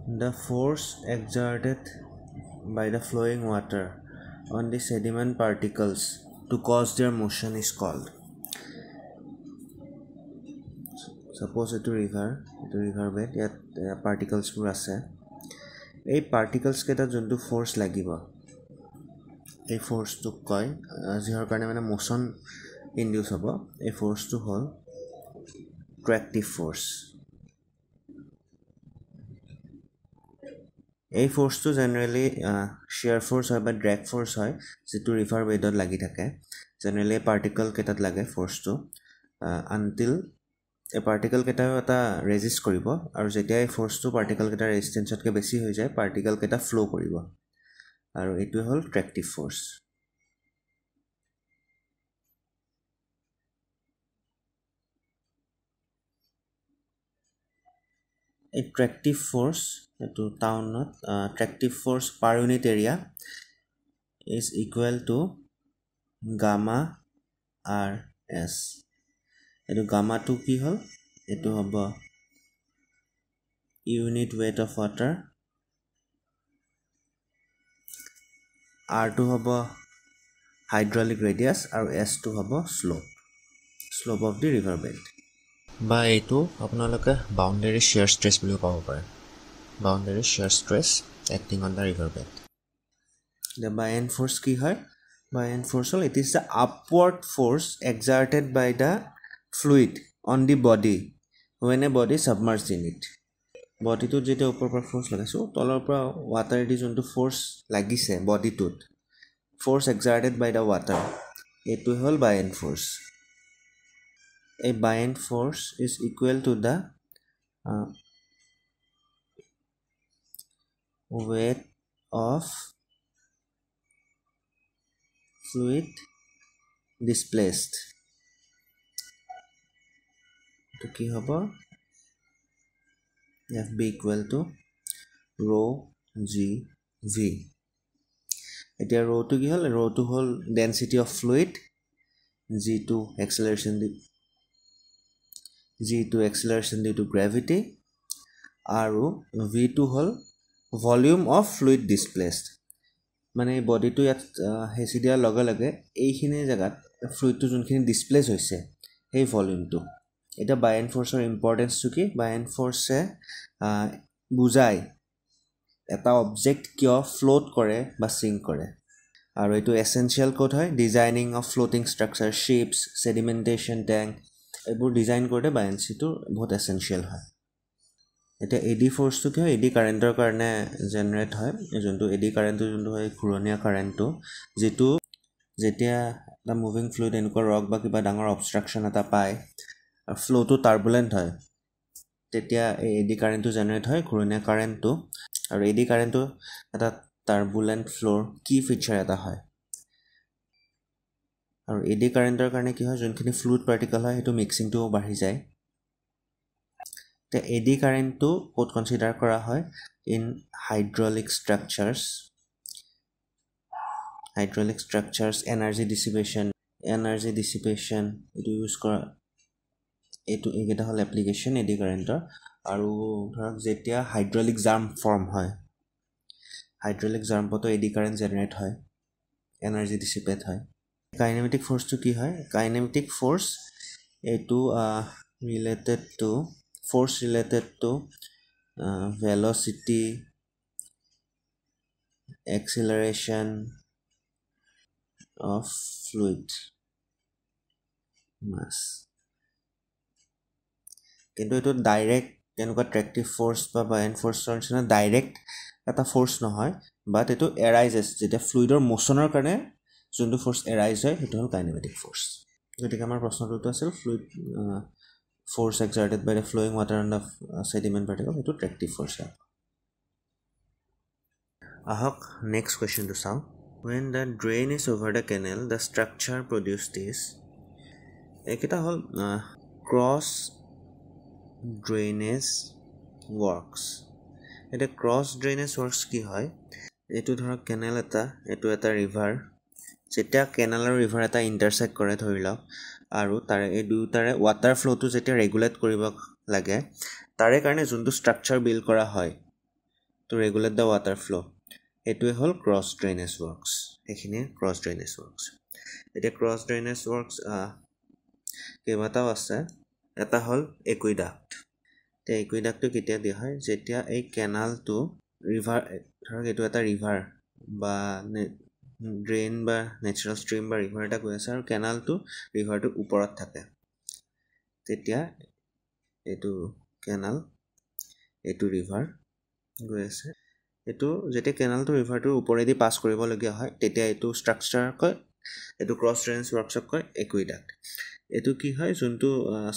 The force exerted by the flowing water on the sediment particles to cause their motion is called. Suppose it's a river bed, yet particles আছে এই particles কেইটা যোনটো force লাগিব এই force টো কয় যিহৰ কাৰণে মানে motion induce হ'ব এই force টো হ'ল tractive force এই force টো generally shear force হয় বা drag force হয় যেটো river bedত লাগি থাকে generally particle কেইটাত লাগে force টো until a particle কেটা এটা resist কৰিব আৰু যেতিয়া এই force টো particle কেটা resistance তকৈ বেছি হৈ যায় particle কেটা flow কৰিব আৰু এটো হ'ল tractive force a tractive force eto townot tractive force per unit area is equal to gamma rs eto gamma to ki hol eto hobo unit weight of water r to hobo hydraulic radius aru s to hobo slope of the river bed বা এইটো আপোনালোকে বাউন্ডাৰী shear stress বুলি ক'ব পাৰে boundary shear stress acting on the river bed the buoyant force কি হয় buoyant force হ'ল it is the upward force exerted by the fluid on the body when a body submerged in it body to যেটা উপৰ পৰা force লগাইছো তলৰ পৰা water দি যোনটো force লাগিছে body টোত force exerted by the water এইটো হ'ল buoyant force a buoyant force is equal to the weight of fluid displaced to ki hobo fb equal to rho g v etia rho to ki hol rho to hol density of fluid g2 acceleration due to gravity aru v2 hol volume of fluid displaced মানে body টো ইয়াত হেচি দিয়া লগে লগে এইখিনি জায়গাত fluid টো যোনখিনি ডিসপ্লেস হৈছে এই ভলিউম টো এটা buoyant forceৰ ইম্পৰ্টেন্স টো কি buoyant force বুজাই এটা অবজেক্ট কিয় ফ্লোট কৰে বা সিঙ্ক কৰে আৰু এটো এসেনশিয়াল কোড হয় designing of floating structure ships sedimentation tank এবোৰ ডিজাইন কৰোতে buoyancy টো বহুত এসেনশিয়াল হয় এটা এডি ফোৰ্স তো কি হয় এডি কাৰেন্টৰ কাৰণে জেনাৰেট হয় যোনটো এডি কাৰেন্টটো যোনটো হয় ঘূৰণীয়া কাৰেন্টটো যেটো যেতিয়া এটা মুভিং ফ্লুইড এনেকুৱা ৰক বা কিবা ডাঙৰ অবষ্ট্ৰাকচন এটা পায় আৰু ফ্লোটো টাৰ্বুলেন্ট হয় তেতিয়া এই এডি কাৰেন্টটো জেনাৰেট হয় ঘূৰণীয়া কাৰেন্টটো আৰু এডি কাৰেন্টটো এটা টাৰ্বুলেন্ট ফ্লোৰ কি ফিচাৰ এটা হয় আৰু এডি কাৰেন্টৰ কাৰণে কি হয় যোনখিনি ফ্লুইড পাৰ্টিকল হয় হেতু মিক্সিংটো বাঢ়ি যায় The eddy current to what consider kora hoy in hydraulic structures energy dissipation it use kora etu egeta hol application eddy current aru dhorok jetia hydraulic jam form hoy hydraulic jam poto eddy current generate hoy energy dissipate hoy kinetic force to ki hoy kinetic force etu related to force related to velocity acceleration of fluid mass কিন্তু এটো direct যেনেকুৱা ট্ৰেক্টিভ force বা buoyant ফোৰ্সৰ নিচিনা direct এটা force নহয় বাট এটো এৰাইজেস যেটা ফ্লুইডৰ মোশনৰ কাৰণে যোনটো ফোৰ্স এৰাইজ হয় হেতু হল কাইনেমেটিক ফোৰ্স গতিকে আমাৰ প্ৰশ্নটো আছিল fluid force exerted by the flowing water on the sediment particle to tractive force ahok next question to sound when the drain is over the canal the structure produced is ekita hol cross drainage works eta cross drainage works ki hoy etu dhorok canal eta river যেটা canal আৰু river এটা intersect কৰে ধৰিলা আৰু তাৰে এই দুটাৰে water flow two যেটা ৰেগুলেট কৰিব লাগে তাৰে কাৰণে যোনটো স্ট্ৰাকচাৰ বিল্ড কৰা হয় regulate the water flow. এইটোৱে হ'ল ক্ৰছ ড্ৰেইনেজ ৱৰ্কছ এইখিনিয়ে ক্ৰছ ড্ৰেইনেজ ৱৰ্কছ এতিয়া ক্ৰছ ড্ৰেইনেজ ৱৰ্কছ কেইবাটাও আছে এটা হ'ল একুইডাক্ট এতিয়া একুইডাক্টটো কেতিয়া দিয়া হয় যেতিয়া এই কেনালটো ৰিভাৰ ধৰক এইটো এটা ৰিভাৰ বা ড্ৰেইন বা নেচাৰেল ষ্ট্ৰীম বা ৰিভাৰ এটা গৈ আছে আৰু কেনালটো ৰিভাৰটোৰ ওপৰত থাকে তেতিয়া এইটো কেনাল এইটো ৰিভাৰ গৈ আছে এইটো যেতিয়া কেনালটো ৰিভাৰটোৰ ওপৰেদি পাছ কৰিবলগীয়া হয় তেতিয়া এইটো ষ্ট্ৰাকচাৰ কয় এইটো ক্ৰছ ড্ৰেইনেজ ৱৰ্কছক কয় একুইডাক্ট এইটো কি হয় যোনটো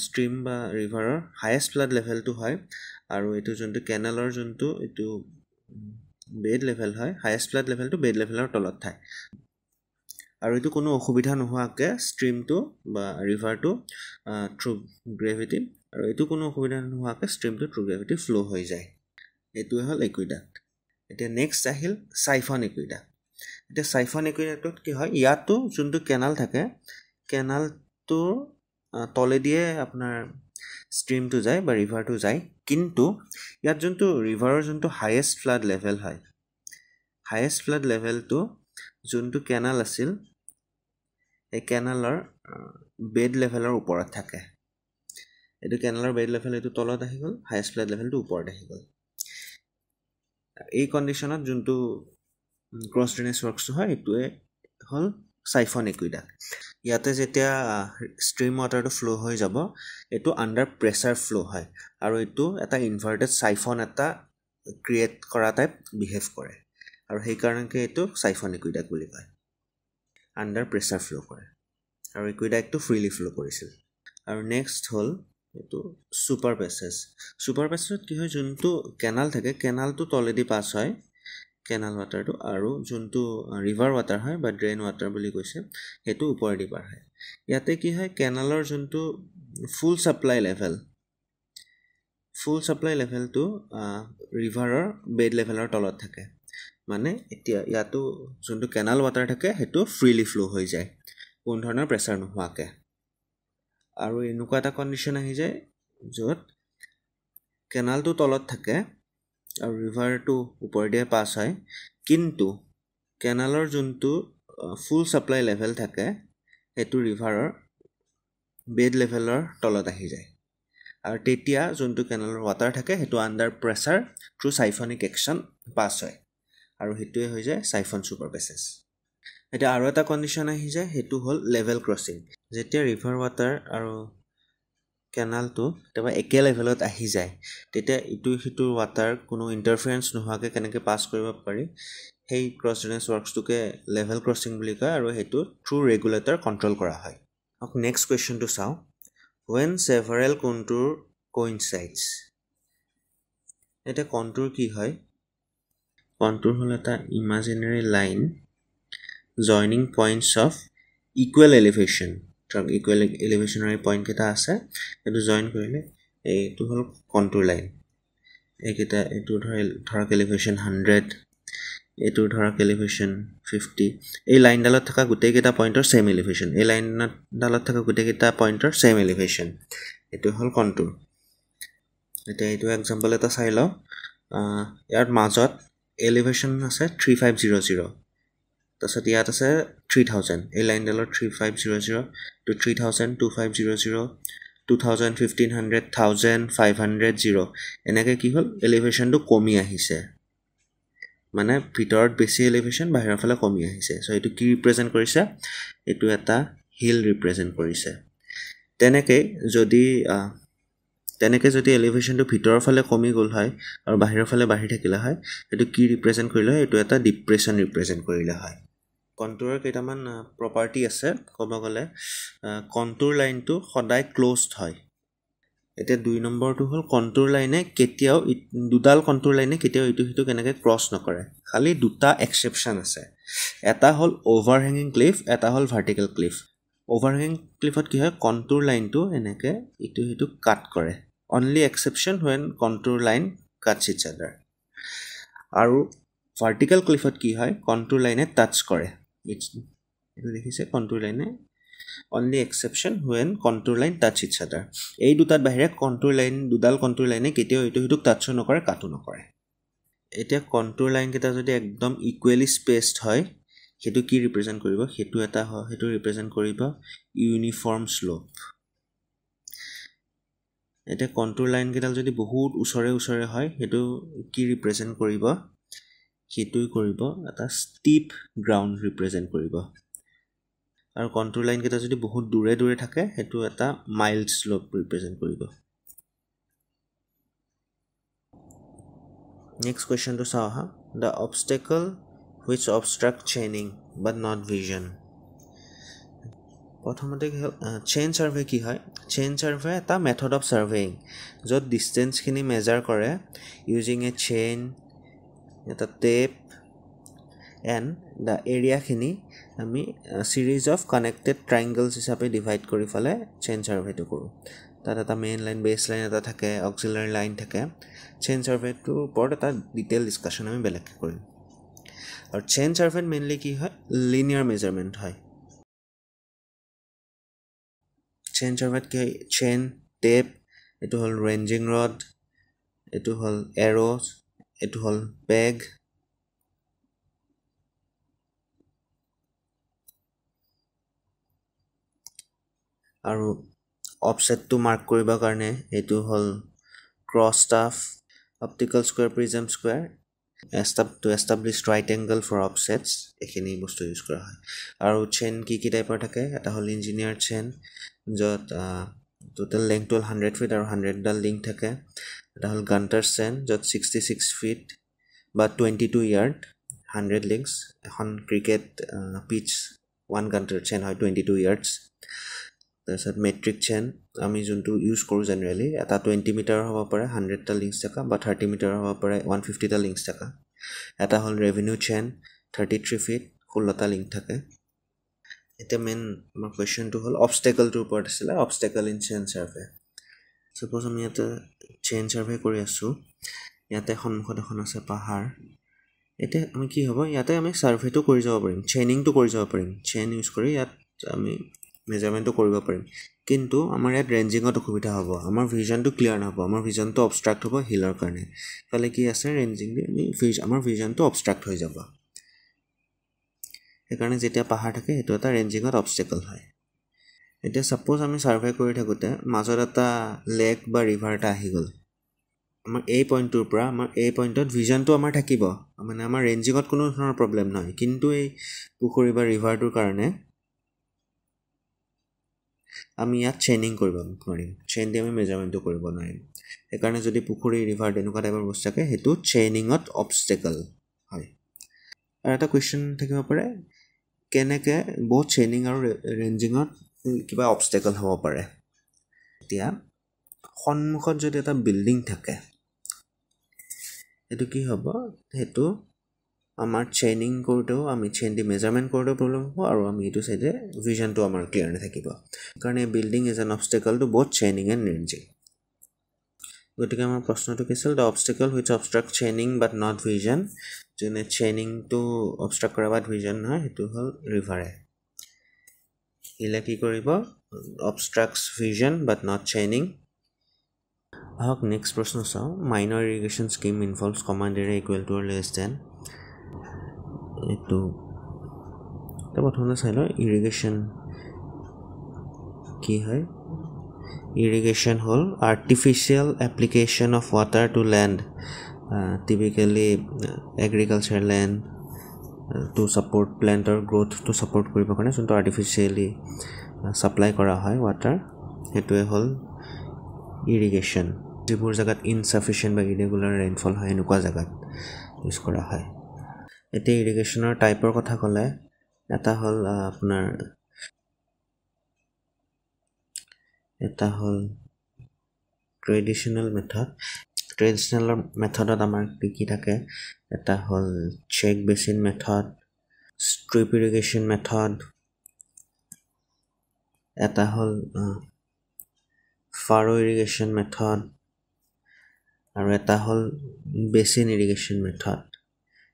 ষ্ট্ৰীম বা ৰিভাৰৰ হায়েষ্ট ফ্লাড লেভেলটো হয় আৰু এইটো যোনটো কেনালৰ যোনটো এইটো বেড লেভেল হয় হায়েষ্ট ফ্লাড লেভেলটো বেড লেভেলৰ তলত থাকে আৰু এইটো কোনো অসুবিধা নোহোৱাকৈ ষ্ট্ৰীমটো বা ৰিভাৰটো থ্ৰু গ্ৰেভিটি আৰু এইটো কোনো অসুবিধা নোহোৱাকৈ ষ্ট্ৰীমটো থ্ৰু গ্ৰেভিটি ফ্ল' হৈ যায় এইটোৱে হ'ল একুইডাক্ট এতিয়া নেক্সট আহিল চাইফন একুইডাক্ট এতিয়া চাইফন একুইডাক্টত কি হয় ইয়াতো যোনটো কেনাল থাকে কেনালটোৰ তলেদিয়ে আপোনাৰ ষ্ট্ৰীমটো যায় বা ৰিভাৰটো যায় কিন্তু ইয়াত যোনটো ৰিভাৰৰ যোনটো হায়েষ্ট ফ্লাড লেভেল হয় হায়েষ্ট ফ্লাড লেভেলটো যোনটো কেনাল আছিল এই কেনালৰ বেড লেভেলৰ ওপৰত থাকে এইটো কেনালৰ বেড লেভেল এইটো তলত আহি গ'ল হায়েষ্ট ফ্লাড লেভেলটো ওপৰত আহি গ'ল এই কণ্ডিশ্যনত যোনটো ক্ৰছ ড্ৰেইনেজ ৱৰ্কছটো হয় এইটোৱে হ'ল চাইফন একুইডাক্ট ইয়াতে যেতিয়া ষ্ট্ৰীম ৱাটাৰটো ফ্ল' হৈ যাব এইটো আণ্ডাৰ প্ৰেছাৰ ফ্ল' হয় আৰু এইটো এটা ইনভাৰ্টেড চাইফন এটা ক্ৰিয়েট কৰা টাইপ বিহেভ কৰে আৰু সেইকাৰণে এইটো চাইফন একুইডাক্ট বুলি কয় আণ্ডাৰ প্ৰেছাৰ ফ্ল' কৰে আৰু একুইডাক্টটো ফ্ৰীলি ফ্ল' কৰিছিল আৰু নেক্সট হ'ল এইটো ছুপাৰ পেছেজত কি হয় যোনটো কেনাল থাকে কেনালটো তলেদি পাছ হয় কেনাল ৱাটাৰটো আৰু যোনটো ৰিভাৰ ৱাটাৰ হয় বা ড্ৰেইন ৱাটাৰ বুলি কৈছে সেইটো ওপৰেদি পাৰ হয় ইয়াতে কি হয় কেনালৰ যোনটো ফুল ছাপ্লাই লেভেলটো ৰিভাৰৰ বেড লেভেলৰ তলত থাকে মানে এতিয়া ইয়াতো যোনটো কেনাল ৱাটাৰ থাকে সেইটো ফ্ৰীলি ফ্ল' হৈ যায় কোনো ধৰণৰ প্ৰেছাৰ নোহোৱাকৈ আৰু এনেকুৱা এটা কণ্ডিশ্যন আহি যায় য'ত কেনালটো তলত থাকে আৰু ৰিভাৰটো ওপৰেদিয়ে পাছ হয় কিন্তু কেনালৰ যোনটো ফুল ছাপ্লাই লেভেল থাকে সেইটো ৰিভাৰৰ বেড লেভেলৰ তলত আহি যায় আৰু তেতিয়া যোনটো কেনালৰ ৱাটাৰ থাকে সেইটো আণ্ডাৰ প্ৰেছাৰ থ্ৰু চাইফনিক একশ্যন পাছ হয় আৰু সেইটোৱে হৈ যায় চাইফন ছুপাৰ পেছেজ এতিয়া আৰু এটা কণ্ডিশ্যন আহি যায় সেইটো হ'ল লেভেল ক্ৰছিং যেতিয়া ৰিভাৰ ৱাটাৰ আৰু কেনালটো কেতিয়াবা একে লেভেলত আহি যায় তেতিয়া ইটো সিটোৰ ৱাটাৰ কোনো ইণ্টাৰফাৰেঞ্চ নোহোৱাকৈ কেনেকৈ পাছ কৰিব পাৰি সেই ক্ৰছ ড্ৰেইনেজ ৱৰ্কছটোকে লেভেল ক্ৰছিং বুলি কয় আৰু সেইটো থ্ৰু ৰেগুলেটৰ কণ্ট্ৰল কৰা হয় নেক্সট কুৱেশ্যনটো চাওঁ when several contour coincides এতিয়া কণ্টুৰ কি হয় কণ্টুৰ হ'ল এটা imaginary line joining points of equal elevation ধৰক ইকুৱেল এলিভেশ্যনৰ পইণ্ট কেইটা আছে এইটো জইন কৰিলে এইটো হ'ল কণ্টুৰ লাইন এইকেইটা এইটো ধৰক এলিভেশ্যন 100 এইটো ধৰক এলিভেশ্যন 50 এই লাইনডালত থকা গোটেইকেইটা পইণ্টৰ ছেম এলিভেশ্যন এই লাইনডালত থকা গোটেইকেইটা পইণ্টৰ ছেম এলিভেশ্যন এইটো হ'ল কণ্টুৰ এতিয়া এইটো এক্সাম্পল এটা চাই লওঁ ইয়াৰ মাজত এলিভেশ্যন আছে 3500 তাৰপিছত ইয়াত আছে 3000 এই লাইনডালৰ 3500 টু 3000 2500 2000 1500 1000 500 এনেকৈ কি হ'ল এলিভেশ্যনটো কমি আহিছে মানে ভিতৰত বেছি এলিভেশ্যন বাহিৰৰ ফালে কমি আহিছে চ' এইটো কি ৰিপ্ৰেজেণ্ট কৰিছে এইটো এটা হিল ৰিপ্ৰেজেণ্ট কৰিছে তেনেকৈ যদি এলিভেশ্যনটো ভিতৰৰ ফালে কমি গ'ল হয় আৰু বাহিৰৰ ফালে বাঢ়ি থাকিলে হয় এইটো কি ৰিপ্ৰেজেণ্ট কৰিলে হয় এইটো এটা ডিপ্ৰেশ্যন ৰিপ্ৰেজেণ্ট কৰিলে হয় কণ্টুৰৰ কেইটামান প্ৰপাৰ্টি আছে ক'ব গ'লে কণ্টুৰ লাইনটো সদায় ক্ল'জড হয় এতিয়া 2 নম্বৰটো হ'ল কণ্টুৰ লাইনে কেতিয়াও দুডাল কণ্টুৰ লাইনে কেতিয়াও ইটো সিটো কেনেকৈ ক্ৰছ নকৰে খালি দুটা এক্সেপশ্যন আছে এটা হ'ল অভাৰহেঙিং ক্লিফ এটা হ'ল ভাৰ্টিকেল ক্লিফ অভাৰহেঙিং ক্লিফত কি হয় কণ্টুৰ লাইনটো এনেকৈ ইটো সিটো কাট কৰে only exception when contour line cuts each other আৰু ভাৰ্টিকেল ক্লিফত কি হয় কণ্টুৰ লাইনে টাচ কৰে এইটো দেখিছে কণ্টুৰ লাইনে only exception when contour line touch each other এই দুটাত বাহিৰে দুডাল কণ্টুৰ লাইনে কেতিয়াও ইটো সিটোক টাচো নকৰে কাটো নকৰে এতিয়া কণ্টুৰ লাইন কেইটা যদি একদম ইকুৱেলি স্পেচড হয় সেইটো কি ৰিপ্ৰেজেণ্ট কৰিব সেইটো এটা হয় সেইটো ৰিপ্ৰেজেণ্ট কৰিব ইউনিফৰ্ম শ্লোপ এতিয়া কণ্টুৰ লাইন কেইডাল যদি বহুত ওচৰে ওচৰে হয় সেইটো কি ৰিপ্ৰেজেণ্ট কৰিব সেইটোই কৰিব এটা ষ্টিপ গ্ৰাউণ্ড ৰিপ্ৰেজেণ্ট কৰিব আৰু কণ্টুৰ লাইন কেইটা যদি বহুত দূৰে দূৰে থাকে সেইটো এটা মাইল্ড শ্লোপ ৰিপ্ৰেজেণ্ট কৰিব নেক্সট কুৱেশ্যনটো চাওঁ হা the obstacle which obstruct chaining but not vision প্ৰথমতে কি হ'ল চেইন ছাৰ্ভে কি হয় চেইন ছাৰ্ভে এটা মেথড অফ ছাৰ্ভেইং য'ত ডিষ্টেঞ্চখিনি মেজাৰ কৰে ইউজিং এ চেইন এটা টেপ এণ্ড দ্য এৰিয়াখিনি আমি ছিৰিজ অফ কানেক্টেড ট্ৰাইংগলছ হিচাপে ডিভাইড কৰি ফালে চেইন ছাৰ্ভেটো কৰোঁ তাত এটা মেইন লাইন বেছ লাইন এটা থাকে অক্সিলাৰী লাইন থাকে চেইন ছাৰ্ভেটোৰ ওপৰত এটা ডিটেইল ডিছকাশ্যন আমি বেলেগকৈ কৰিম আৰু চেইন ছাৰ্ভেত মেইনলি কি হয় লিনিয়াৰ মেজাৰমেণ্ট হয় চেইন ছাৰ্ভেত কি হয় চেইন টেপ এইটো হ'ল ৰেঞ্জিং ৰড এইটো হ'ল এৰ'জ এইটো হ'ল পেগ আৰু অফছেটটো মাৰ্ক কৰিবৰ কাৰণে এইটো হ'ল cross staff optical square prism square to establish right angle for offsets এইখিনি বস্তু ইউজ কৰা হয় আৰু চেইন কি টাইপৰ থাকে এটা হ'ল ইঞ্জিনিয়াৰ চেইন য'ত টোটেল লেংথটো হ'ল 100 ফিট আৰু 100ডাল লিংক থাকে এটা হ'ল গাণ্টাৰ চেইন য'ত 66 ফিট বা 22 ইয়াৰ্ড 100 লিংকছ এখন ক্ৰিকেট পিচ 1 গাণ্টাৰ চেইন হয় 22 ইয়াৰ্ডছ তাৰপিছত মেট্ৰিক চেইন আমি যোনটো ইউজ কৰোঁ জেনেৰেলি এটা 20 মিটাৰ হ'ব পাৰে 100টা লিংকছ থকা বা 30 মিটাৰ হ'ব পাৰে 150টা লিংকছ থকা এটা হ'ল ৰেভিনিউ চেইন 33 ফিট 16টা লিংক থাকে এতিয়া মেইন আমাৰ কুৱেশ্যনটো হ'ল অবষ্টেকলটোৰ ওপৰত আছিলে obstacle in chain survey suppose আমি ইয়াতে চেইন ছাৰ্ভে কৰি আছোঁ ইয়াতে সন্মুখত এখন আছে পাহাৰ এতিয়া আমি কি হ'ব ইয়াতে আমি ছাৰ্ভেটো কৰি যাব পাৰিম চেইনিংটো কৰি যাব পাৰিম চেইন ইউজ কৰি ইয়াত আমি মেজাৰমেণ্টটো কৰিব পাৰিম কিন্তু আমাৰ ইয়াত ৰেঞ্জিঙত অসুবিধা হ'ব আমাৰ ভিজনটো ক্লিয়াৰ নহ'ব আমাৰ ভিজনটো অবষ্ট্ৰাক্ট হ'ব হিলৰ কাৰণে ফালে কি আছে ৰেঞ্জিং আমাৰ ভিজনটো অবষ্ট্ৰাক্ট হৈ যাব সেইকাৰণে যেতিয়া পাহাৰ থাকে সেইটো এটা ৰেঞ্জিঙত অবষ্টেকল হয় এতিয়া ছাপ'জ আমি ছাৰ্ভে কৰি থাকোঁতে মাজত এটা লেক বা ৰিভাৰ এটা আহি গ'ল আমাৰ এই পইণ্টটোৰ পৰা আমাৰ এই পইণ্টত ভিজনটো আমাৰ থাকিব মানে আমাৰ ৰেঞ্জিঙত কোনো ধৰণৰ প্ৰব্লেম নহয় কিন্তু এই পুখুৰী বা ৰিভাৰটোৰ কাৰণে আমি ইয়াত চেইনিং কৰিব নোৱাৰিম চেইন দি আমি মেজাৰমেণ্টটো কৰিব নোৱাৰিম সেইকাৰণে যদি পুখুৰী ৰিভাৰ তেনেকুৱা টাইপৰ বস্তু থাকে সেইটো চেইনিঙত অবষ্টেকল হয় আৰু এটা কুৱেশ্যন থাকিব পাৰে কেনেকৈ বহুত চেইনিং আৰু ৰেঞ্জিঙত কিবা অবষ্টেকল হ'ব পাৰে এতিয়া সন্মুখত যদি এটা বিল্ডিং থাকে সেইটো কি হ'ব সেইটো আমাৰ চেইনিং কৰোঁতেও আমি চেইন দি মেজাৰমেণ্ট কৰোঁতেও প্ৰব্লেম হ'ব আৰু আমি এইটো চাইডে ভিজনটো আমাৰ ক্লিয়াৰ নাথাকিব কাৰণে building is an obstacle to both chaining and ranging গতিকে আমাৰ প্ৰশ্নটো কি আছিল the obstacle which obstruct chaining but not vision যোনে চেইনিংটো অবষ্ট্ৰাক্ট কৰা বাট ভিজন নহয় সেইটো হ'ল ৰিভাৰে ইলে কি কৰিব obstructs vision but not chaining আহক নেক্সট প্ৰশ্ন চাওঁ minor irrigation scheme involves command area equal to or less than এইটো প্ৰথমতে চাই লওঁ ইৰিগেশ্যন কি হয় ইৰিগেশ্যন হ'ল artificial application of water to land typically agriculture land to support প্লেণ্টৰ গ্ৰ'থটো ছাপৰ্ট কৰিবৰ কাৰণে যোনটো আৰ্টিফিচিয়েলি ছাপ্লাই কৰা হয় ৱাটাৰ সেইটোৱে হ'ল ইৰিগেশ্যন যিবোৰ জেগাত ইনচাফিচিয়েণ্ট বা ইৰেগুলাৰ ৰেইনফল হয় এনেকুৱা জেগাত ইউজ কৰা হয় এতিয়া ইৰিগেশ্যনৰ টাইপৰ কথা ক'লে এটা হ'ল আপোনাৰ এটা হ'ল ট্ৰেডিশ্যনেল মেথডত আমাৰ কি থাকে এটা হ'ল check basin method strip irrigation method এটা হ'ল ফাৰো ইৰিগেশ্যন মেথড আৰু এটা হ'ল বেচিন ইৰিগেশ্যন মেথড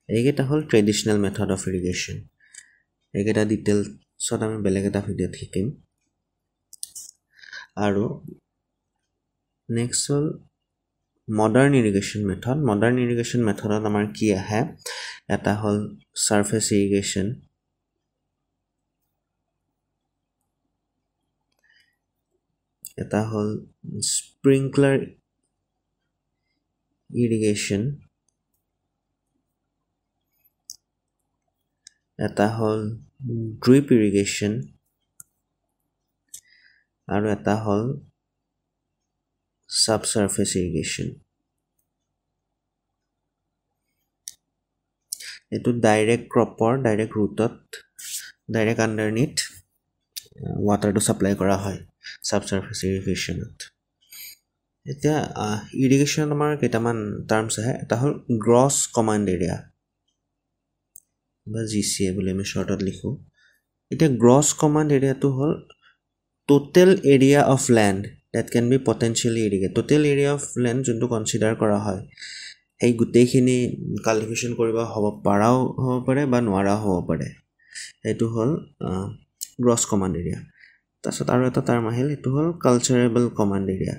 এইকেইটা হ'ল ট্ৰেডিশ্যনেল মেথড অফ ইৰিগেশ্যন এইকেইটা ডিটেইলছত আমি বেলেগ এটা ভিডিঅ'ত শিকিম আৰু নেক্সট হ'ল মডাৰ্ণ ইৰিগেশ্যন মেথডত আমাৰ কি আহে এটা হ'ল সাৰফেস ইৰিগেশ্যন এটা হ'ল স্প্ৰিংকলাৰ ইৰিগেশ্যন এটা হ'ল ড্ৰিপ ইৰিগেশ্যন আৰু এটা হ'ল সাবসাৰফেস ইৰিগেশ্যন এটো ডাইৰেক্ট ক্ৰপৰ ডাইৰেক্ট ৰুটত ডাইৰেক্ট আণ্ডাৰনিথ ৱাটাৰটো সাপ্লাই কৰা হয় সাবসাৰফেস ইৰিগেশ্যনত এতিয়া ইৰিগেশ্যন আমাৰ কেইটামান টাৰ্মছ আহে এটা হ'ল গ্ৰছ কমাণ্ড এৰিয়া বা GCA বুলি আমি শৰ্টত লিখো এতিয়া গ্ৰছ কমাণ্ড এৰিয়াটো হ'ল total area of land that can be potentially irrigated total area of land যোনটো কনসিডাৰ কৰা হয় এই গুটেইখিনি কাল্টিভেশ্যন কৰিব হ'ব পাৰাও হ'ব পাৰে বা নোৱাৰাও হ'ব পাৰে এইটো হ'ল গ্ৰছ কমাণ্ড এৰিয়া তাৰছত আৰু এটা টাৰ্ম আহিল এইটো হ'ল কালচাৰেবল কমাণ্ড এৰিয়া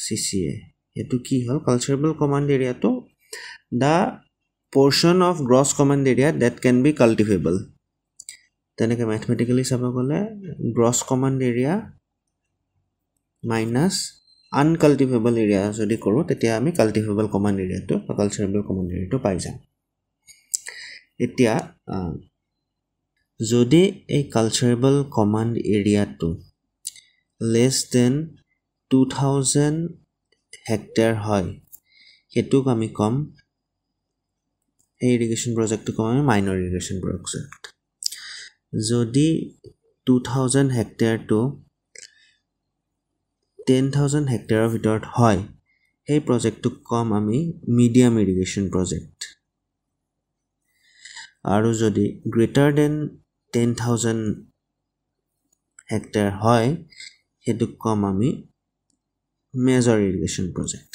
CCA এইটো কি হ'ল কালচাৰেবল কমাণ্ড এৰিয়াটো দা portion of gross command area that can be cultivable তেনেকৈ ম্যাথমেটিক্যালি চাব গ'লে gross command area minus uncultivable area যদি কৰোঁ তেতিয়া আমি কাল্টিভেবল কমাণ্ড এৰিয়াটো বা কালচাৰেবল কমাণ্ড এৰিয়াটো পাই যাম এতিয়া যদি এই কালচাৰেবল কমাণ্ড এৰিয়াটো লেছ দেন 2000 হেক্টৰ হয় সেইটোক আমি কম এই ইৰিগেশ্যন প্ৰজেক্টটো কম আমি মাইনৰ ইৰিগেশ্যন প্ৰজেক্ট যদি 2000 হেক্টৰটো 10000 হেক্টৰৰ ভিতৰত হয় সেই প্ৰজেক্টটোক কম আমি মিডিয়াম ইৰিগেশ্যন প্ৰজেক্ট আৰু যদি গ্ৰেটাৰ দেন 10000 হেক্টৰ হয় সেইটোক কম আমি মেজৰ ইৰিগেশ্যন প্ৰজেক্ট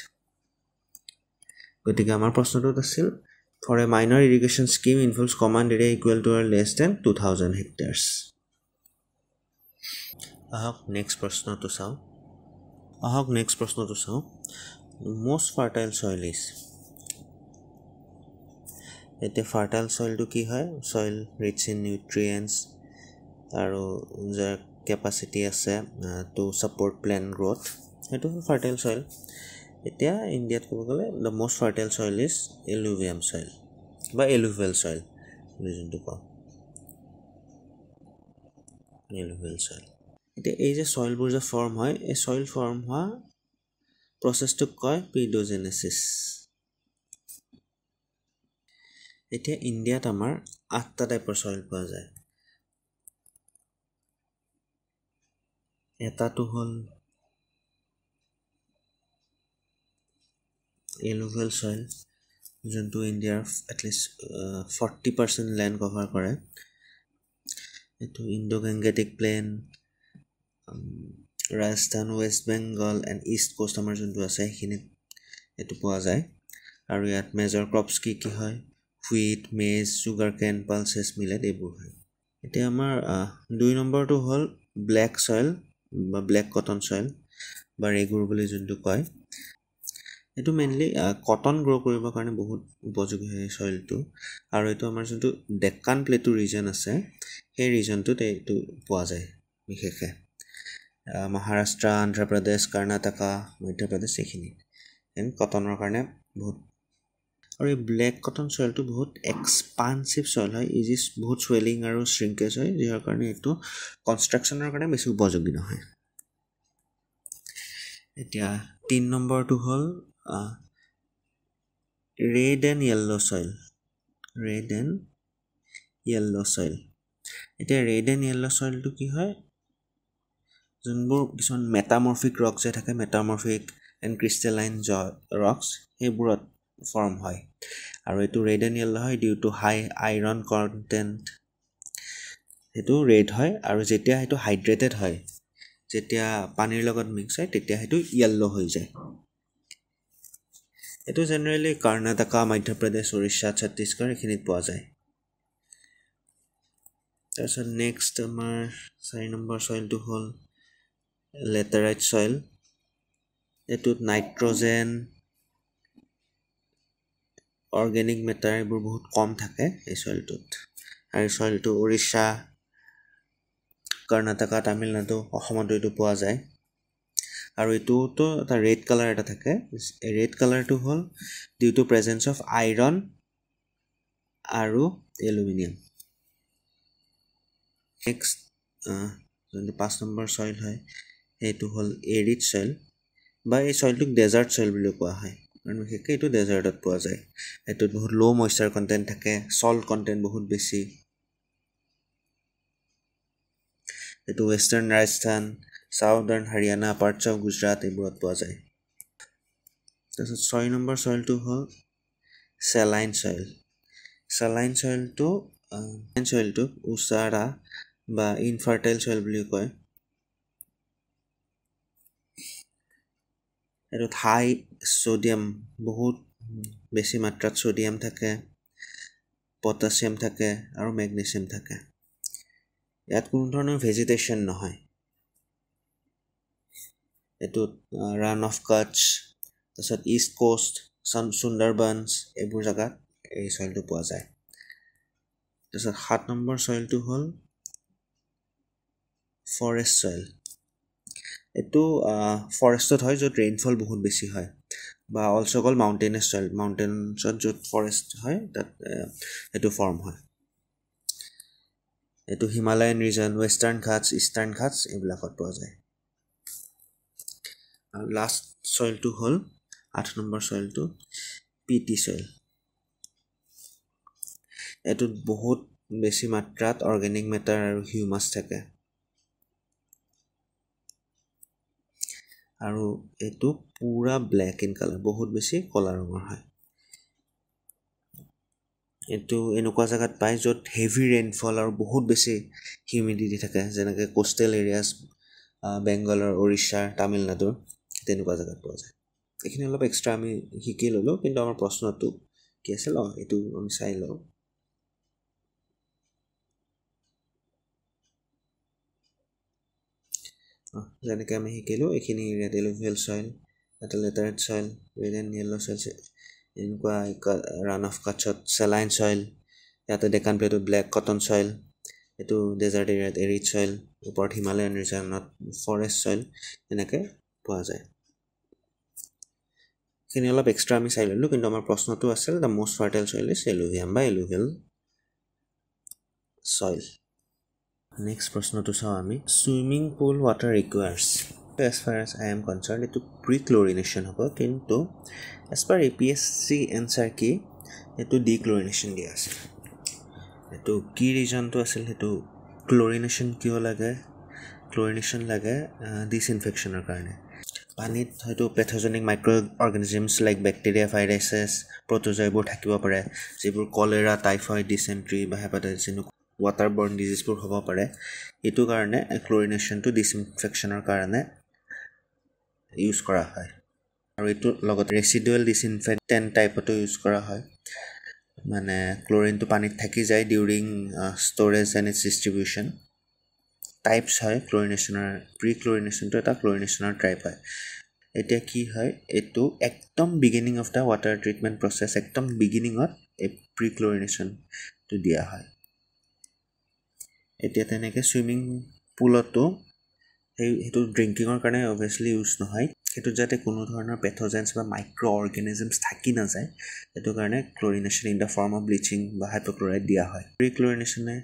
গতিকে আমাৰ প্ৰশ্নটোত আছিল for a minor irrigation scheme involves command area equal to or less than 2000 hectares ahok next prashno to sao most fertile soil is ete fertile soil to ki hoy soil rich in nutrients aru jar capacity ase to support plant growth etu fertile soil এতিয়া ইণ্ডিয়াত ক'ব গ'লে the most fertile soil is alluvium soil বা alluvial soil যোনটো কওঁ alluvial soil এতিয়া এই যে সইলবোৰ যে ফৰ্ম হয় এই সইল ফৰ্ম হোৱা প্ৰচেছটোক কয় পেডোজেনেসিস এতিয়া ইণ্ডিয়াত আমাৰ 8টা টাইপৰ সইল পোৱা যায় এটাটো হ'ল alluvial soil যোনটো ইণ্ডিয়াৰ এটলিষ্ট 40% ল্যান্ড কভাৰ কৰে এটো Indo Gangetic plain Rajasthan West Bengal and east coast আমাৰ যোনটো আছে সেইখিনি এটো পোৱা যায় আৰু ইয়াত মেজৰ ক্ৰপছ কি হয় হুইট মেজ সুগাৰ কেন পালছেছ মিলেট এইবোৰ হয় এতিয়া আমাৰ 2 নম্বৰটো হ'ল ব্ল্যাক সয়েল বা ব্ল্যাক কটন সয়েল বা ৰেগুৰ বুলি যোনটো কয় এটো মেইনলি কটন গ্ৰো কৰিবৰ কাৰণে বহুত উপযোগী হয় সয়েলটো আৰু এটো আমাৰ যোনটো ডেক্কান প্লেটু ৰিজন আছে সেই ৰিজনটোত এটো পোৱা যায় বিশেষকৈ মহাৰাষ্ট্ৰ আন্ধ্ৰ প্ৰদেশ কৰ্ণাটকা মধ্য প্ৰদেশ এইখিনি এন কটনৰ কাৰণে বহুত আৰু এই ব্ল্যাক কটন সয়েলটো বহুত এক্সপানসিভ সয়েল হয় ইজি বহুত সোয়েলিং আৰু শ্ৰিংকেজ হয় যাৰ কাৰণে এটো কনষ্ট্ৰাকচনৰ কাৰণে বেছি উপযোগী নহয় এতিয়া 3 নম্বৰটো হ'ল red and yellow soil এতিয়া red and yellow soil to কি হয় যোনবোৰ কিছুমান মেটামৰফিক ৰক যে থাকে মেটামৰফিক এণ্ড ক্ৰিষ্টেলাইন ৰকছ সেইবোৰত ফৰ্ম হয় আৰু এটো red and yellow হয় due to high iron content এটো ৰেড হয় আৰু যেতিয়া এটো হাইড্ৰেটেড হয় যেতিয়া পানীৰ লগত মিক্স হয় তেতিয়া এটো yellow হৈ যায় এটো জেনাৰেলি কৰ্ণাটকা মধ্য প্ৰদেশ ওড়িশা ছত্তীশগড় এখিনিত পোৱা যায় তাৰপিছত নেক্সট আমাৰ 4 নম্বৰ সয়েলটো হ'ল লেটেৰাইট সয়েল এটোত নাইট্ৰজেন অৰ্গেনিক মেটাৰ এইবোৰ বহুত কম থাকে এই চইলটোত আৰু চইলটো উৰিষ্যা কৰ্ণাটকা তামিলনাডু অসমতো এইটো পোৱা যায় আৰু এইটোতো এটা ৰেড কালাৰ এটা থাকে ৰেড কালাৰটো হ'ল due to presence of iron আৰু এলুমিনিয়াম নেক্সট যোনটো 5 নম্বৰ চইল হয় সেইটো হ'ল এৰিড চইল বা এই চইলটোক ডেজাৰ্ট চইল বুলি কোৱা হয় কাৰণ বিশেষকৈ এইটো ডেজাৰ্টত পোৱা যায় এইটোত বহুত ল' মইশ্চাৰ কণ্টেণ্ট থাকে চল্ট কণ্টেণ্ট বহুত বেছি এইটো western Rajasthan southern Haryana parts of Gujarat এইবোৰত পোৱা যায় তাৰপিছত 6 নম্বৰ চইলটো হ'ল চেলাইন চইলটোক উচাৰা বা ইনফাৰ্টাইল চইল বুলি কয় এইটোত হাই ছ'ডিয়াম বহুত বেছি মাত্ৰাত ছ'ডিয়াম থাকে পটাছিয়াম থাকে আৰু মেগনেছিয়াম থাকে ইয়াত কোনো ধৰণৰ ভেজিটেশ্যন নহয় এইটোত ৰাণ অফ কাটছ তাৰপিছত ইষ্ট কোষ্ট সুন্দৰবনছ এইবোৰ জেগাত এই চইলটো পোৱা যায় তাৰপিছত 7 নম্বৰ চইলটো হ'ল ফৰেষ্ট চইল এইটো ফৰেষ্টত হয় য'ত ৰেইনফল বহুত বেছি হয় বা অলছ' কল মাউণ্টেইনাছ চইল মাউণ্টেইনছত য'ত ফৰেষ্ট হয় তাত এইটো ফৰ্ম হয় এইটো Himalayan region western Ghats eastern Ghats এইবিলাকত পোৱা যায় আৰু লাষ্ট চইলটো হ'ল 8 নম্বৰ চইলটো পিটি চইল এইটোত বহুত বেছি মাত্ৰাত অৰ্গেনিক মেটাৰ আৰু হিউমাছ থাকে আৰু এইটো পুৰা ব্লেক ইন কালাৰ বহুত বেছি ক'লা ৰঙৰ হয় এইটো এনেকুৱা জেগাত পায় য'ত হেভি ৰেইনফল আৰু বহুত বেছি হিউমিডিটি থাকে যেনেকৈ কোষ্টেল এৰিয়াছ বেংগলৰ উৰিষ্যাৰ তামিলনাডুৰ তেনেকুৱা জেগাত পোৱা যায় এইখিনি অলপ এক্সট্ৰা আমি শিকি ল'লোঁ কিন্তু আমাৰ প্ৰশ্নটো কি আছিল এইটো আমি চাই লওঁ যেনেকৈ আমি শিকিলোঁ এইখিনি এৰিয়াত এলুভিয়েল চইল এটা লেটাৰেট চইল ৰেড এণ্ড য়েল্ল' চইল এনেকুৱা ৰাণ অফ কাটছত চেলাইন চইল ইয়াতে ডেকান প্লেটত ব্লেক কটন চইল এইটো ডেজাৰ্ট এৰিয়াত এৰিড চইল ওপৰত হিমালয়ান ৰিজনত ফৰেষ্ট চইল এনেকৈ পোৱা যায় এইখিনি অলপ এক্সট্ৰা আমি চাই ল'লোঁ কিন্তু আমাৰ প্ৰশ্নটো আছিল the most fertile soil is alluvium বা এলুভিয়েল চইল নেক্সট প্ৰশ্নটো চাওঁ আমি swimming pool water requires as far as I am concern এইটো প্ৰি ক্লৰিনেশ্যন হ'ব কিন্তু এজ পাৰ APSC এনচাৰ কি এইটো ডিক্লৰিনেশ্যন দিয়া আছিল এইটো কি ৰিজনটো আছিল সেইটো ক্লৰিনেশ্যন কিয় লাগে ক্লৰিনেশ্যন লাগে ডিছইনফেকশ্যনৰ কাৰণে পানীত হয়তো পেথজেনিক মাইক্ৰ' অৰ্গেনিজমছ লাইক বেক্টেৰিয়া ভাইৰাছেছ প্ৰট'জা এইবোৰ থাকিব পাৰে যিবোৰ কলেৰা টাইফইড ডিচেণ্ট্ৰি বা হেপাটাইটিছ এনেকুৱা ৱাটাৰ বৰ্ণ ডিজিজবোৰ হ'ব পাৰে এইটো কাৰণে ক্লৰিনেশ্যনটো ডিছইনফেকশ্যনৰ কাৰণে ইউজ কৰা হয় আৰু এইটো লগত ৰেচিডুৱেল ডিছইনফেক্টেণ্ট টাইপতো ইউজ কৰা হয় মানে ক্লৰিনটো পানীত থাকি যায় during storage and its distribution types হয় ক্লৰিনেশ্যনৰ প্ৰি ক্লৰিনেশ্যনটো এটা ক্লৰিনেশ্যনৰ টাইপ হয় এতিয়া কি হয় এইটো একদম beginning of the water treatment process একদম বিগিনিঙত এই প্ৰি ক্লৰিনেশ্যনটো দিয়া হয় এতিয়া তেনেকৈ চুইমিং পুলতো সেইটো ড্ৰিংকিঙৰ কাৰণে অভিয়াছলি ইউজ নহয় সেইটোত যাতে কোনো ধৰণৰ পেথজেন্স বা মাইক্ৰ' অৰ্গেনিজমছ থাকি নাযায় সেইটো কাৰণে chlorination in the form of bleaching বা হাইপ'ক্লৰাইড দিয়া হয় প্ৰি ক্লৰিনেশ্যনে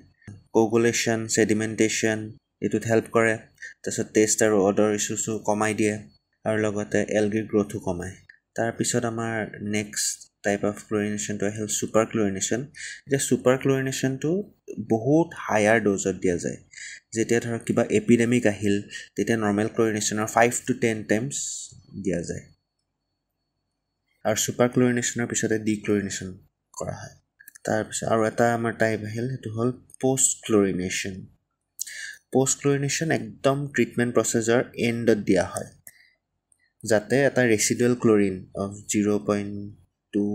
কোগুলেশ্যন ছেডিমেণ্টেশ্যন এইটোত হেল্প কৰে তাৰপিছত টেষ্ট আৰু অডৰ ইছ্যুছো কমাই দিয়ে আৰু লগতে এলগিৰ গ্ৰ'থো কমায় তাৰপিছত আমাৰ নেক্সট টাইপ অফ ক্লৰিনেশ্যনটো আহিল ছুপাৰ ক্লৰিনেশ্যন এতিয়া ছুপাৰ ক্লৰিনেশ্যনটো বহুত হায়াৰ ড'জত দিয়া যায় যেতিয়া ধৰক কিবা এপিডেমিক আহিল তেতিয়া নৰ্মেল ক্লৰিনেশ্যনৰ 5 to 10 টাইমছ দিয়া যায় আৰু ছুপাৰ ক্লৰিনেশ্যনৰ পিছতে ডিক্লৰিনেশ্যন কৰা হয় তাৰপিছত আৰু এটা আমাৰ টাইপ আহিল সেইটো হ'ল পষ্ট ক্লৰিনেশ্যন একদম ট্ৰিটমেণ্ট প্ৰচেছৰ এণ্ডত দিয়া হয় যাতে এটা ৰেচিডুৱেল ক্লৰিন অফ 0.2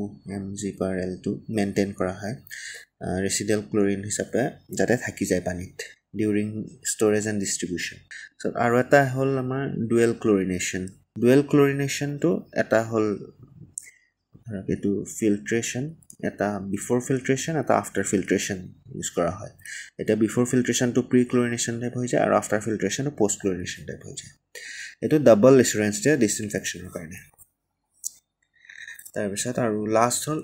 mg/L2 মেইনটেইন কৰা হয় ৰেচিডুৱেল ক্লৰিন হিচাপে যাতে থাকি যায় পানীত ডিউৰিং ষ্ট'ৰেজ এণ্ড ডিষ্ট্ৰিবিউশ্যন আৰু এটা হ'ল আমাৰ ডুৱেল ক্লৰিনেশ্যনটো এটা হ'ল ধৰক এইটো ফিল্ট্ৰেশ্যন এটা বিফৰ ফিল্ট্ৰেশ্যন এটা আফটাৰ ফিল্ট্ৰেশ্যন ইউজ কৰা হয় এতিয়া বিফৰ ফিল্ট্ৰেশ্যনটো প্ৰি ক্লৰিনেশ্যন টাইপ হৈ যায় আৰু আফটাৰ ফিল্ট্ৰেশ্যনটো পষ্ট ক্লৰিনেশ্যন টাইপ হৈ যায় এইটো ডাবল এচুৰেঞ্চ দিয়ে ডিছইনফেকশ্যনৰ কাৰণে তাৰপিছত আৰু লাষ্ট হ'ল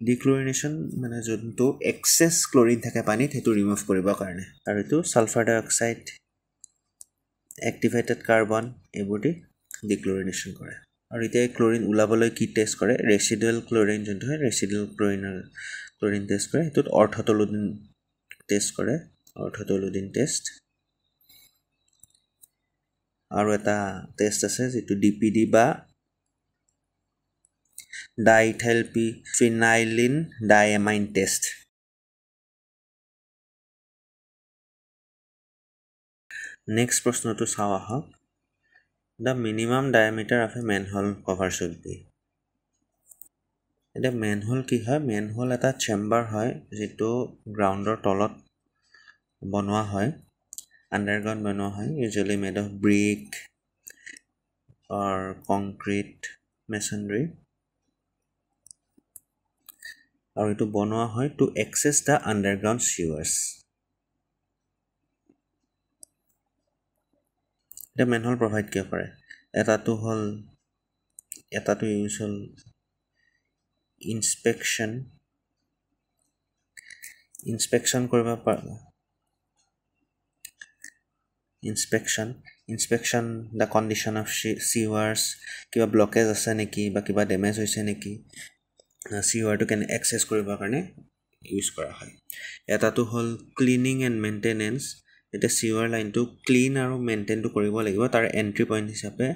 ডিক্লৰিনেশ্যন মানে যোনটো এক্সেছ ক্লৰিন থাকে পানীত সেইটো ৰিমুভ কৰিবৰ কাৰণে আৰু এইটো ছালফাৰ ডাই অক্সাইড এক্টিভেটেড কাৰ্বন এইবোৰ দি ডিক্লৰিনেশ্যন কৰে আৰু এতিয়া ক্লৰিন ওলাবলৈ কি টেষ্ট কৰে ৰেচিডুৱেল ক্লৰিন যোনটো হয় ৰেচিডুৱেল ক্লৰিন টেষ্ট কৰে সেইটোত অৰ্থটলুডিন টেষ্ট আৰু এটা টেষ্ট আছে যিটো DPD বা ডাইইথাইলফিনাইলিন ডাইএমাইন টেষ্ট নেক্সট প্ৰশ্নটো চাওঁ আহক The minimum diameter of a manhole cover should be এটা মেনহোল কি হয় মেনহোল এটা চেম্বাৰ হয় যিটো গ্ৰাউণ্ডৰ তলত বনোৱা হয় আণ্ডাৰগ্ৰাউণ্ড বনোৱা হয় usually made of brick or concrete masonry আৰু এইটো বনোৱা হয় to access the underground sewers এটা মেনহোল প্ৰভাইড কিয় কৰে এটাটো ইউজ হ'ল ইনস্পেকশ্যন কৰিব পাৰে ইনস্পেকশ্যন দ্য কণ্ডিশ্যন অফ চিৱাৰ্ছ কিবা ব্লকেজ আছে নেকি বা কিবা ডেমেজ হৈছে নেকি চিৱাৰটো কেনে এক্সেছ কৰিবৰ কাৰণে ইউজ কৰা হয় এটাটো হ'ল ক্লিনিং এণ্ড মেইনটেনেঞ্চ এতিয়া চিৱাৰ লাইনটো ক্লিন আৰু মেইনটেইনটো কৰিব লাগিব তাৰ এণ্ট্ৰি পইণ্ট হিচাপে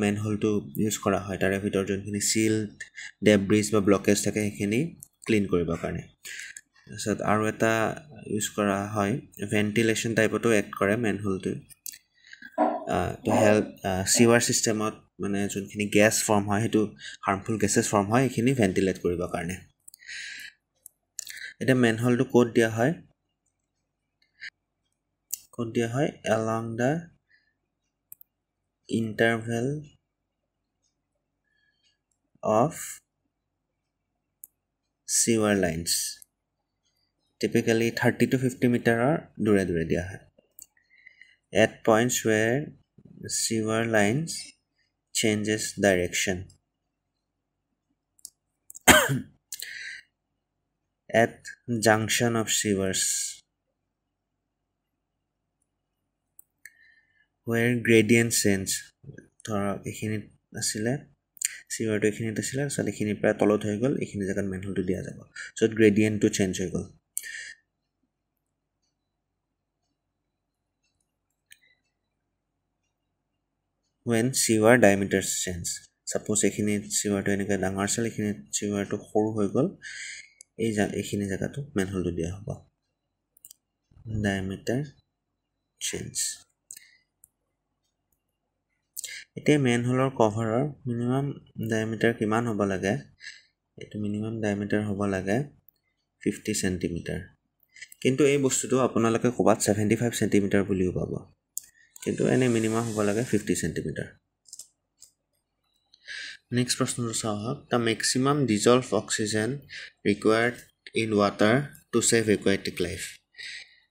মেনহোলটো ইউজ কৰা হয় তাৰে ভিতৰত যোনখিনি চিল্ড ডেব্ৰিজ বা ব্লকেজ থাকে সেইখিনি ক্লিন কৰিবৰ কাৰণে তাৰপিছত আৰু এটা ইউজ কৰা হয় ভেণ্টিলেশ্যন টাইপতো এক্ট কৰে মেনহোলটো টু হেল্প চিৱাৰ ছিষ্টেমত মানে যোনখিনি গেছ ফৰ্ম হয় সেইটো হাৰ্মফুল গেছেছ ফৰ্ম হয় সেইখিনি ভেণ্টিলেট কৰিবৰ কাৰণে এতিয়া মেনহোলটো ক'ত দিয়া হয় along the interval of sewer lines typically 30 to 50 মিটাৰৰ দূৰে দিয়া হয় at points where sewer lines changes direction at junction of sewers where gradient change ধৰক এইখিনিত আছিলে চিৱাৰটো এইখিনিত আছিলে তাৰপিছত এইখিনিৰ পৰা তলত হৈ গ'ল এইখিনি জেগাত মেনহোলটো দিয়া যাব য'ত গ্ৰেডিয়েণ্টটো চেঞ্জ হৈ গ'ল when sewer diameter change suppose এইখিনিত চিৱাৰটো এনেকৈ ডাঙৰ আছিল এইখিনিত চিৱাৰটো সৰু হৈ গ'ল এইখিনি জেগাটো মেনহোলটো দিয়া হ'ব diameter change এতিয়া মেনহোলৰ কভাৰৰ মিনিমাম ডায়ামিটাৰ কিমান হ'ব লাগে এইটো মিনিমাম ডায়ামিটাৰ হ'ব লাগে 50 চেণ্টিমিটাৰ কিন্তু এই বস্তুটো আপোনালোকে ক'ৰবাত 75 চেণ্টিমিটাৰ বুলিও পাব কিন্তু এনে মিনিমাম হ'ব লাগে 50 চেণ্টিমিটাৰ নেক্সট প্ৰশ্নটো চাওঁ আহক the maximum dissolve oxygen required in water to save aquatic life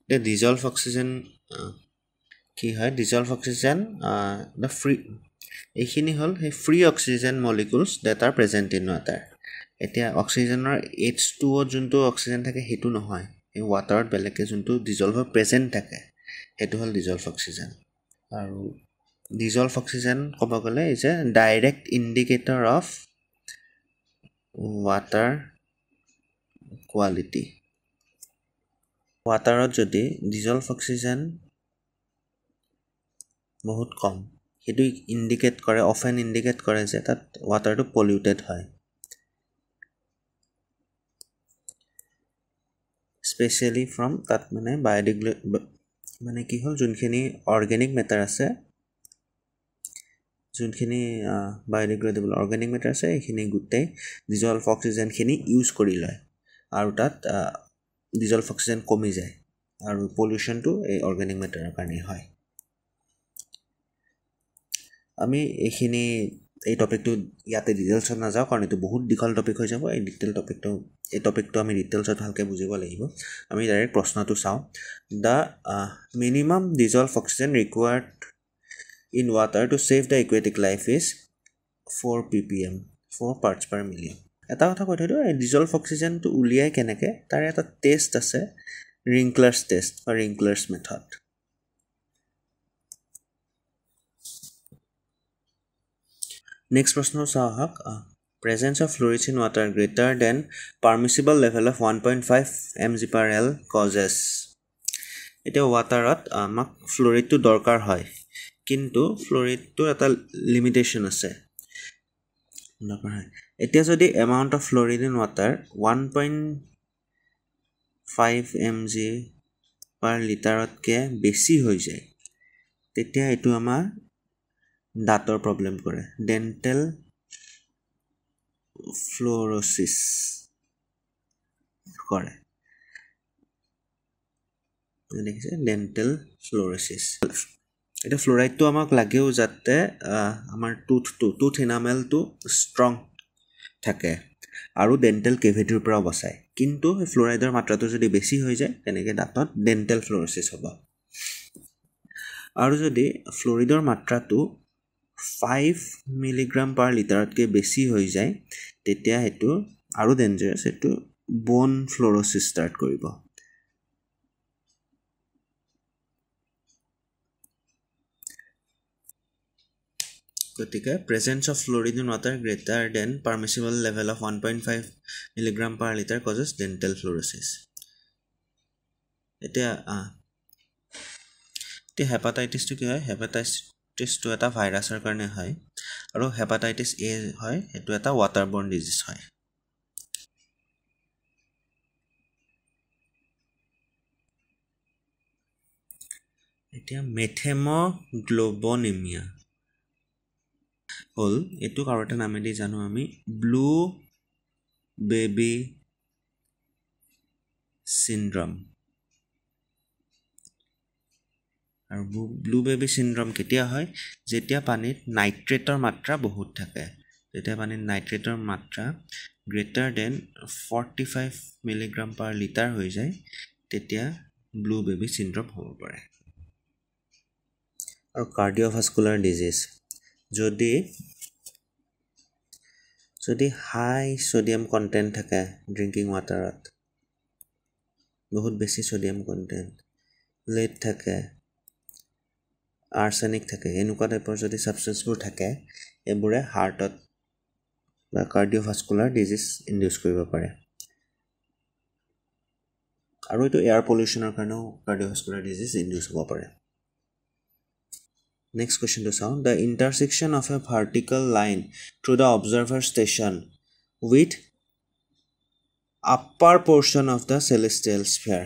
এতিয়া ডিজলভ অক্সিজেন কি হয় ডিজলভ অক্সিজেন দ্য ফ্ৰী এইখিনি হ'ল সেই free oxygen molecules that are present in water এতিয়া অক্সিজেনৰ H2O যোনটো অক্সিজেন থাকে সেইটো নহয় এই ৱাটাৰত বেলেগকৈ যোনটো ডিজলভ প্ৰেজেণ্ট থাকে সেইটো হ'ল ডিজলভ অক্সিজেন আৰু ডিজলভ অক্সিজেন ক'ব গ'লে is a direct indicator of water quality ৱাটাৰত যদি ডিজলভ অক্সিজেন বহুত কম সেইটো অফেন ইণ্ডিকেট কৰে যে তাত ৱাটাৰটো পলিউটেড হয় স্পেচিয়েলি ফ্ৰম তাত মানে মানে কি হ'ল যোনখিনি অৰ্গেনিক মেটাৰ আছে যোনখিনি বায়'ডিগ্ৰেডেবল অৰ্গেনিক মেটাৰ আছে এইখিনি গোটেই ডিজলভ অক্সিজেনখিনি ইউজ কৰি লয় আৰু তাত ডিজলভ অক্সিজেন কমি যায় আৰু পলিউশ্যনটো এই অৰ্গেনিক মেটাৰৰ কাৰণেই হয় আমি এইখিনি এই টপিকটো ইয়াতে ডিটেইলছত নাযাওঁ কাৰণ এইটো বহুত দীঘল টপিক হৈ যাব এই টপিকটো আমি ডিটেইলছত ভালকৈ বুজিব লাগিব আমি ডাইৰেক্ট প্ৰশ্নটো চাওঁ the minimum dissolve oxygen required in water to save the aquatic life is 4 ppm 4 parts per million এটা কথা কৈ থৈছোঁ এই ডিজলভ অক্সিজেনটো উলিয়াই কেনেকৈ তাৰ এটা টেষ্ট আছে ৰিংকলাৰ্ছ টেষ্ট বা ৰিংকলাৰ্ছ মেথড নেক্সট প্ৰশ্ন চাওঁ আহক presence of fluorides in water greater than permissible level of 1.5 mg/L causes এতিয়া ৱাটাৰত আমাক ফ্লুৰিডটো দৰকাৰ হয় কিন্তু ফ্লুৰিডটোৰ এটা লিমিটেশ্যন আছে এতিয়া যদি এমাউণ্ট অফ ফ্লুৰিড ইন ৱাটাৰ 1.5 mg/লিটাৰতকৈ বেছি হৈ যায় তেতিয়া এইটো আমাৰ দাঁতৰ প্ৰব্লেম কৰে ডেণ্টেল ফ্লুৰোচিছ কৰে দেখিছে ডেণ্টেল ফ্লুৰোচিছ এটা ফ্লুৰাইডটো আমাক লাগেও যাতে আমাৰ টুথ এনামেলটো ষ্ট্ৰং থাকে আৰু ডেণ্টেল কেভিটিৰ পৰা বচায় কিন্তু ফ্লুৰাইডৰ মাত্ৰাটো যদি বেছি হৈ যায় তেনেকৈ দাঁতত ডেণ্টেল ফ্লুৰোচিছ হ'ব আৰু যদি ফ্লুৰিডৰ মাত্ৰাটো 5 mg/লিটাৰতকৈ বেছি হৈ যায় তেতিয়া সেইটো আৰু ডেঞ্জাৰাছ সেইটো বোন ফ্লুৰোচিছ ষ্টাৰ্ট কৰিব গতিকে presence of fluoride in water greater than permissible level of 1.5 mg/liter causes dental fluorosis এতিয়া হেপাটাইটিছটো কি হয় হেপাটাইটিছটো এটা ভাইৰাছৰ কাৰণে হয় আৰু হেপাটাইটিছ এ হয় সেইটো এটা ৱাটাৰবৰ্ন ডিজিজ হয় এতিয়া মেথেমোগ্লোবিনেমিয়া হ'ল এইটোক আৰু এটা নামেদি জানো আমি ব্লু বেবী চিনড্ৰম আৰু ব্লু বেবী চিনড্ৰম কেতিয়া হয় যেতিয়া পানীত নাইট্ৰেটৰ মাত্ৰা বহুত থাকে যেতিয়া পানীত নাইট্ৰেটৰ মাত্ৰা গ্ৰেটাৰ দেন 45 mg/লিটাৰ হৈ যায় তেতিয়া ব্লু বেবী চিনড্ৰম হ'ব পাৰে আৰু কাৰ্ডিঅ'ভাস্কুলাৰ ডিজিজ যদি হাই ছ'ডিয়াম কণ্টেণ্ট থাকে ড্ৰিংকিং ৱাটাৰত বহুত বেছি ছ'ডিয়াম কণ্টেণ্ট লেড থাকে আৰ্ছেনিক থাকে এনেকুৱা টাইপৰ যদি ছাবষ্টেঞ্চবোৰ থাকে এইবোৰে হাৰ্টত বা কাৰ্ডিঅ'ভাস্কুলাৰ ডিজিজ ইনডিউচ কৰিব পাৰে আৰু এইটো এয়াৰ পলিউশ্যনৰ কাৰণেও কাৰ্ডিঅ'ভাস্কুলাৰ ডিজিজ ইনডিউচ হ'ব পাৰে নেক্সট কুৱেশ্যনটো চাওঁ the intersection of a vertical line through the observer station with upper portion of the celestial sphere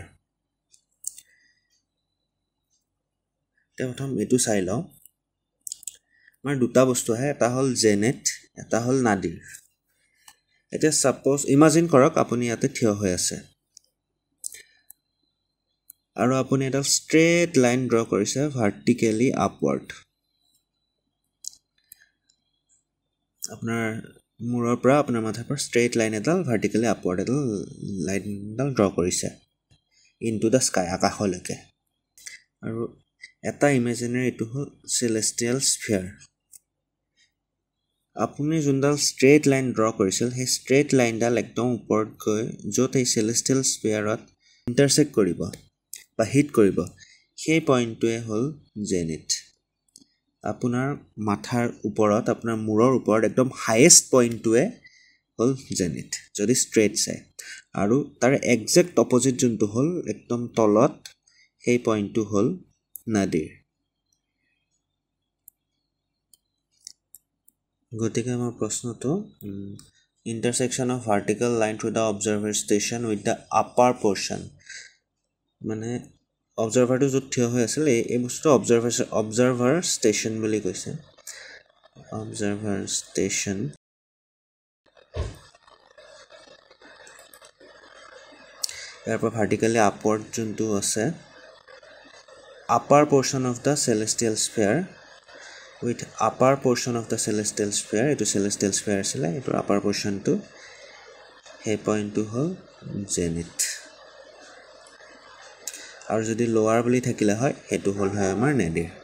এতিয়া প্ৰথম এইটো চাই লওঁ আমাৰ দুটা বস্তু আহে এটা হ'ল জেনেট এটা হ'ল নাদিৰ এতিয়া ছাপ'জ ইমাজিন কৰক আপুনি ইয়াতে থিয় হৈ আছে আৰু আপুনি এটা ষ্ট্ৰেট লাইন ড্ৰ কৰিছে ভাৰ্টিকেলি আপৱাৰ্ড আপোনাৰ মূৰৰ পৰা আপোনাৰ মাথাৰ পৰা ষ্ট্ৰেট লাইন এডাল ভাৰ্টিকেলি আপৱাৰ্ড এডাল লাইন এডাল ড্ৰ কৰিছে ইনটু দ্য স্কাই আকাশলৈকে আৰু এটা ইমেজিনেৰী এইটো হ'ল চেলেষ্টিয়েল স্ফিয়াৰ আপুনি যোনডাল ষ্ট্ৰেট লাইন ড্ৰ কৰিছিল সেই ষ্ট্ৰেট লাইনডাল একদম ওপৰত গৈ য'ত এই চেলেষ্টিয়েল স্ফিয়াৰত ইণ্টাৰছেক্ট কৰিব বা হিট কৰিব সেই পইণ্টটোৱে হ'ল জেনিথ আপোনাৰ মাথাৰ ওপৰত আপোনাৰ মূৰৰ ওপৰত একদম হায়েষ্ট পইণ্টটোৱে হ'ল জেনিথ যদি ষ্ট্ৰেট চায় আৰু তাৰ একজেক্ট অপজিট যোনটো হ'ল একদম তলত সেই পইণ্টটো হ'ল নাদিৰ গতিকে আমাৰ প্ৰশ্নটো intersection of vertical line through the observer station with the upper portion মানে অবজাৰ্ভাৰটো য'ত থিয় হৈ আছিল এই বস্তুটো অবজাৰ্ভাৰ ষ্টেচন বুলি কৈছে অবজাৰ্ভাৰ ষ্টেচন ইয়াৰ পৰা ভাৰ্টিকেলি আপৱাৰ্ড যোনটো আছে upper portion of the celestial sphere with upper portion of the celestial sphere, এইটো চেলেষ্টিয়েল স্ফেয়াৰ আছিলে, এইটোৰ আপাৰ পৰ্শ্যনটো, সেই পইণ্টটো হ'ল জেনিথ। আৰু যদি লোৱাৰ বুলি থাকিলে হয় সেইটো হ'ল হয় আমাৰ নেডিৰ।